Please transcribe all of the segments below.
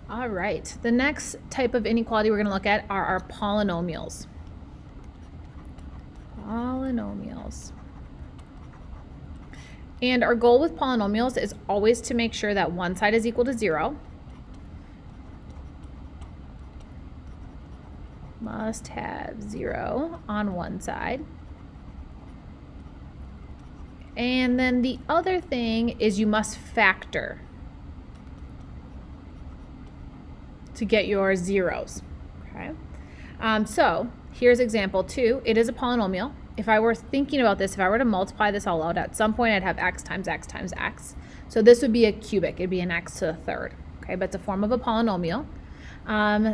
All right, the next type of inequality we're going to look at are our polynomials. Polynomials. And our goal with polynomials is always to make sure that one side is equal to 0. Must have 0 on one side. And then the other thing is you must factor to get your zeros, okay? So here's example 2. It is a polynomial. If I were thinking about this, if I were to multiply this all out, at some point I'd have x times x times x. So this would be a cubic. It'd be an x to the third, okay? But it's a form of a polynomial.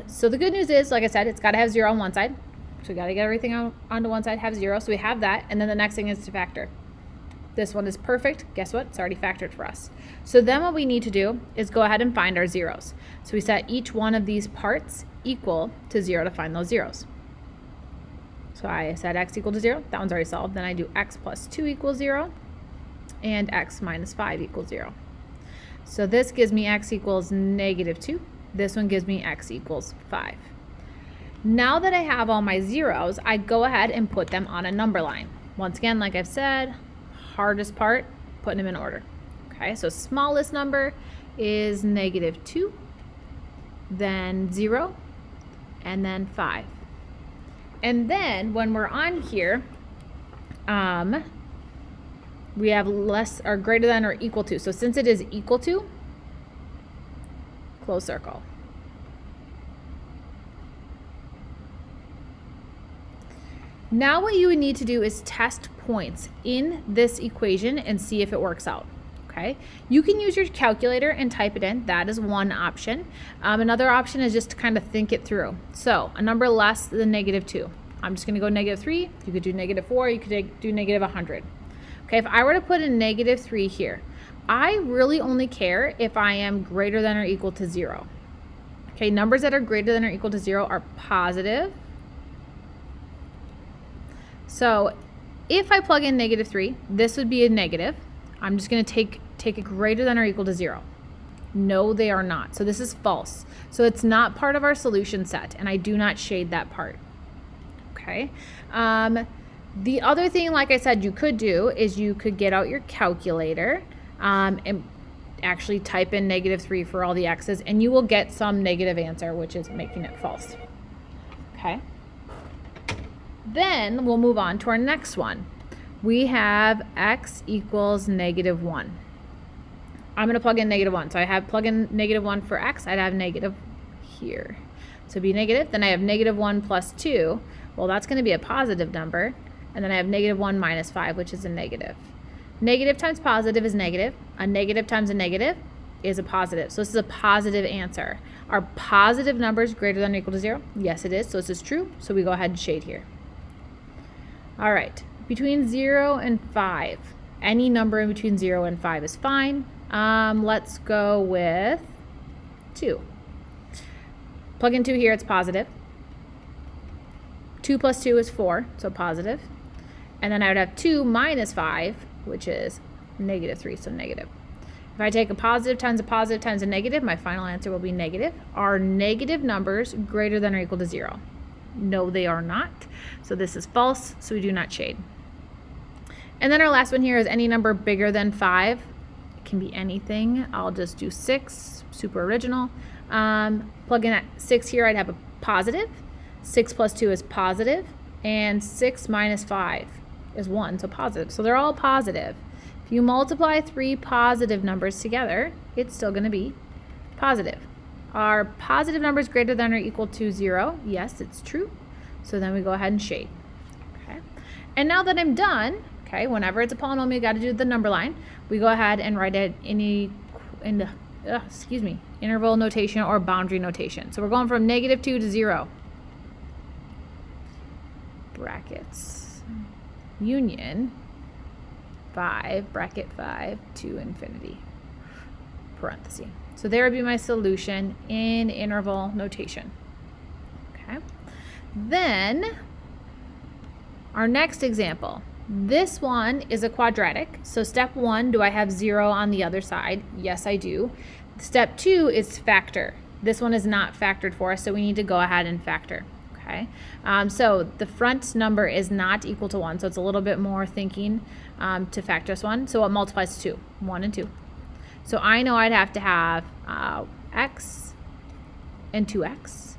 So the good news is, like I said, it's got to have 0 on one side. So we got to get everything onto one side, have 0. So we have that. And then the next thing is to factor. This one is perfect. Guess what? It's already factored for us. So then what we need to do is go ahead and find our zeros. So we set each one of these parts equal to 0 to find those zeros. So I set x equal to 0. That one's already solved. Then I do x plus 2 equals 0 and x minus 5 equals 0. So this gives me x equals -2. This one gives me x equals 5. Now that I have all my zeros, I go ahead and put them on a number line. Once again, like I've said, hardest part, putting them in order. Okay, so smallest number is -2, then 0, and then 5. And then when we're on here, we have less or greater than or equal to. So since it is equal to, close circle. Now what you would need to do is test points in this equation and see if it works out. Okay, you can use your calculator and type it in. That is one option. Another option is just to kind of think it through. So a number less than -2. I'm just going to go -3. You could do -4. You could do -100. Okay, if I were to put a -3 here, I really only care if I am greater than or equal to 0. Okay, numbers that are greater than or equal to 0 are positive. So if I plug in -3, this would be a negative. I'm just going to take it greater than or equal to 0. No, they are not. So this is false. So it's not part of our solution set, and I do not shade that part. Okay. The other thing, like I said, you could do is you could get out your calculator and actually type in -3 for all the x's, and you will get some negative answer, which is making it false. Okay. Then we'll move on to our next one. We have x equals -1. I'm going to plug in -1. So I have plug in -1 for x. I'd have negative here. So it'd be negative. Then I have -1 plus 2. Well, that's going to be a positive number. And then I have -1 minus 5, which is a negative. Negative times positive is negative. A negative times a negative is a positive. So this is a positive answer. Are positive numbers greater than or equal to 0? Yes, it is. So this is true. So we go ahead and shade here. All right. Between 0 and 5. Any number in between 0 and 5 is fine. Let's go with 2. Plug in 2 here, it's positive. 2 plus 2 is 4, so positive. And then I would have 2 minus 5, which is -3, so negative. If I take a positive times a negative, my final answer will be negative. Are negative numbers greater than or equal to 0? No, they are not. So this is false, so we do not shade. And then our last one here is any number bigger than 5. It can be anything. I'll just do 6, super original. Plug in at 6 here, I'd have a positive. 6 plus 2 is positive, and 6 minus 5 is 1, so positive. So they're all positive. If you multiply 3 positive numbers together, it's still going to be positive. Are positive numbers greater than or equal to 0? Yes, it's true. So then we go ahead and shade. Okay. And now that I'm done, okay, whenever it's a polynomial, you got to do the number line. We go ahead and write it in interval notation or boundary notation. So we're going from -2 to 0. Brackets, union, 5, bracket 5 to infinity, parenthesis. So there would be my solution in interval notation. Okay. Then our next example. This one is a quadratic. So step 1, do I have 0 on the other side? Yes, I do. Step 2 is factor. This one is not factored for us, so we need to go ahead and factor. Okay, so the front number is not equal to 1, so it's a little bit more thinking to factor this one. So it multiplies to 2, 1 and 2. So I know I'd have to have x and 2x.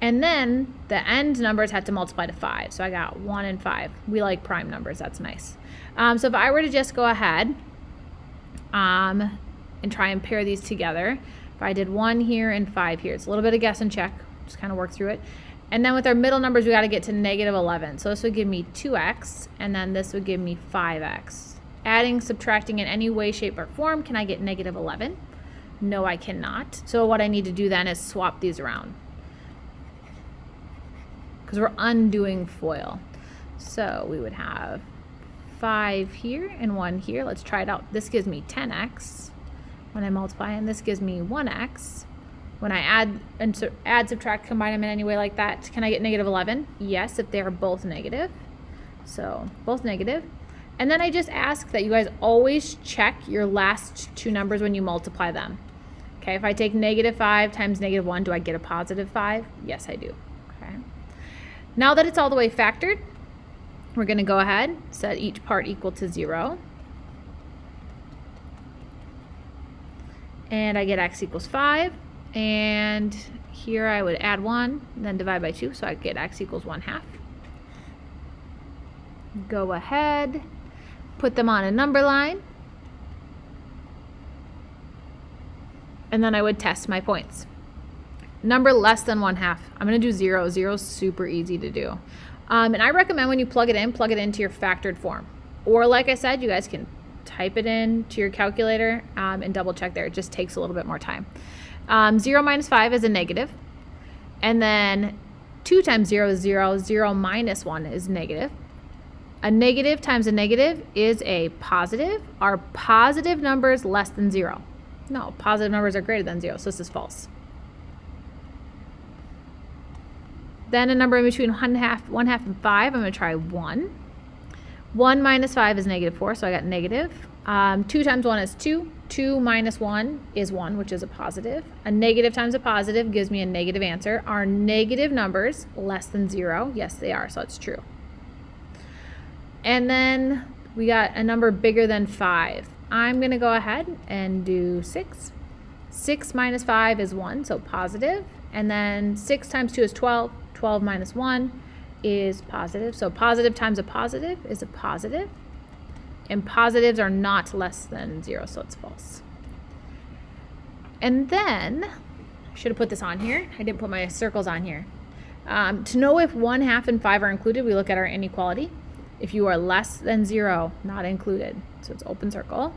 And then the end numbers had to multiply to 5, so I got 1 and 5. We like prime numbers, that's nice. So if I were to just go ahead and try and pair these together, if I did 1 here and 5 here, it's a little bit of guess and check. Just kind of work through it. And then with our middle numbers, we got to get to -11. So this would give me 2x, and then this would give me 5x. Adding, subtracting in any way, shape, or form, can I get -11? No, I cannot. So what I need to do then is swap these around, because we're undoing FOIL. So we would have 5 here and 1 here. Let's try it out. This gives me 10x when I multiply, and this gives me 1x. When I add, subtract, combine them in any way like that, can I get -11? Yes, if they are both negative. So both negative. And then I just ask that you guys always check your last two numbers when you multiply them. Okay, if I take -5 times -1, do I get a +5? Yes, I do. Okay. Now that it's all the way factored, we're going to go ahead, set each part equal to 0. And I get x equals 5. And here I would add 1, then divide by 2, so I get x equals 1/2. Go ahead, put them on a number line, and then I would test my points. Number less than 1/2, I'm going to do 0. 0 is super easy to do. And I recommend when you plug it into your factored form. Or like I said, you guys can type it into your calculator and double check there. It just takes a little bit more time. 0 minus 5 is a negative, and then 2 times 0 is 0, 0 minus 1 is negative. A negative times a negative is a positive. Are positive numbers less than 0? No, positive numbers are greater than 0, so this is false. Then a number in between 1/2 and 5, I'm going to try 1. 1 minus 5 is -4, so I got negative. 2 times 1 is 2. 2 minus 1 is 1, which is a positive. A negative times a positive gives me a negative answer. Are negative numbers less than 0? Yes, they are, so it's true. And then we got a number bigger than 5. I'm going to go ahead and do 6. 6 minus 5 is 1, so positive. And then 6 times 2 is 12. 12 minus 1 is positive. So positive times a positive is a positive. And positives are not less than 0, so it's false. And then, I should have put this on here. I didn't put my circles on here. To know if 1/2 and 5 are included, we look at our inequality. If you are less than 0, not included. So it's open circle.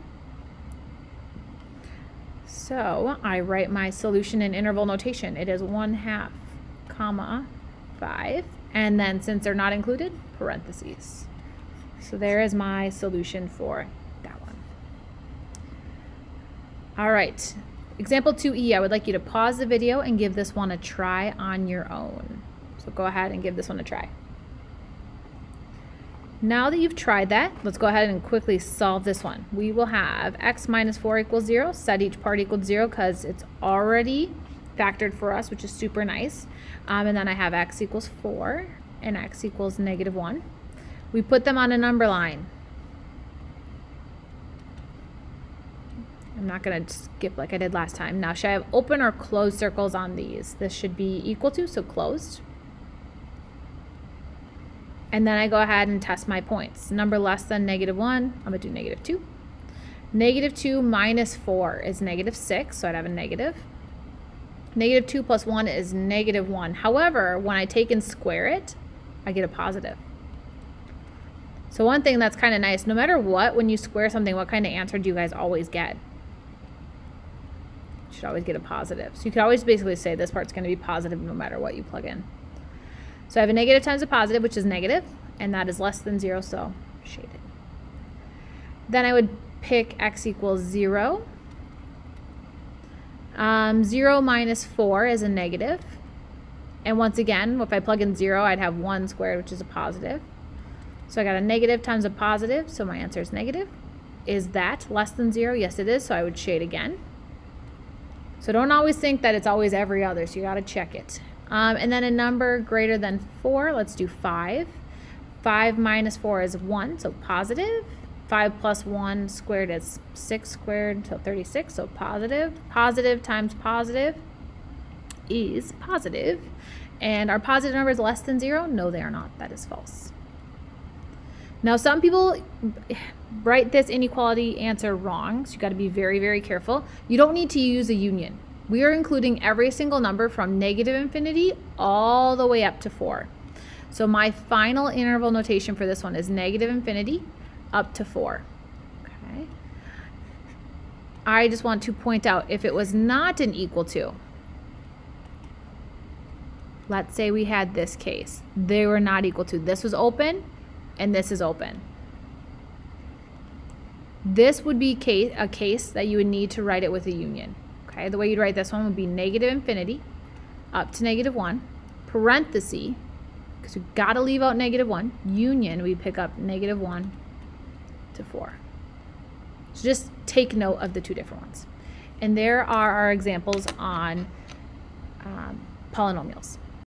So I write my solution in interval notation. It is 1/2, comma, 5. And then since they're not included, parentheses. So there is my solution for that one. All right, example 2E, I would like you to pause the video and give this one a try on your own. So go ahead and give this one a try. Now that you've tried that, let's go ahead and quickly solve this one. We will have x minus 4 equals 0, set each part equal to 0 because it's already factored for us, which is super nice. And then I have x equals 4 and x equals -1. We put them on a number line. I'm not going to skip like I did last time. Now, should I have open or closed circles on these? This should be equal to, so closed. And then I go ahead and test my points. Number less than -1, I'm going to do -2. -2 minus 4 is -6, so I'd have a negative. -2 plus 1 is -1. However, when I take and square it, I get a positive. So one thing that's kind of nice, no matter what, when you square something, what kind of answer do you guys always get? You should always get a positive. So you could always basically say this part's going to be positive no matter what you plug in. So I have a negative times a positive, which is negative, and that is less than 0, so shaded. Then I would pick x equals 0. 0 minus 4 is a negative. And once again, if I plug in 0, I'd have 1 squared, which is a positive. So I got a negative times a positive, so my answer is negative. Is that less than 0? Yes, it is, so I would shade again. So don't always think that it's always every other, so you got to check it. And then a number greater than 4, let's do 5. 5 minus 4 is 1, so positive. 5 plus 1 squared is 6 squared, so 36, so positive. Positive times positive is positive. And are positive numbers less than 0? No, they are not. That is false. Now, some people write this inequality answer wrong, so you got to be very, very careful. You don't need to use a union. We are including every single number from negative infinity all the way up to 4. So my final interval notation for this one is negative infinity up to 4. Okay. I just want to point out, if it was not an equal to, let's say we had this case. They were not equal to. This was open, and this is open. This would be a case that you would need to write it with a union. Okay, the way you'd write this one would be negative infinity up to negative 1, parenthesis, because we've got to leave out negative 1, union, we pick up negative 1 to 4. So just take note of the two different ones. And there are our examples on polynomials.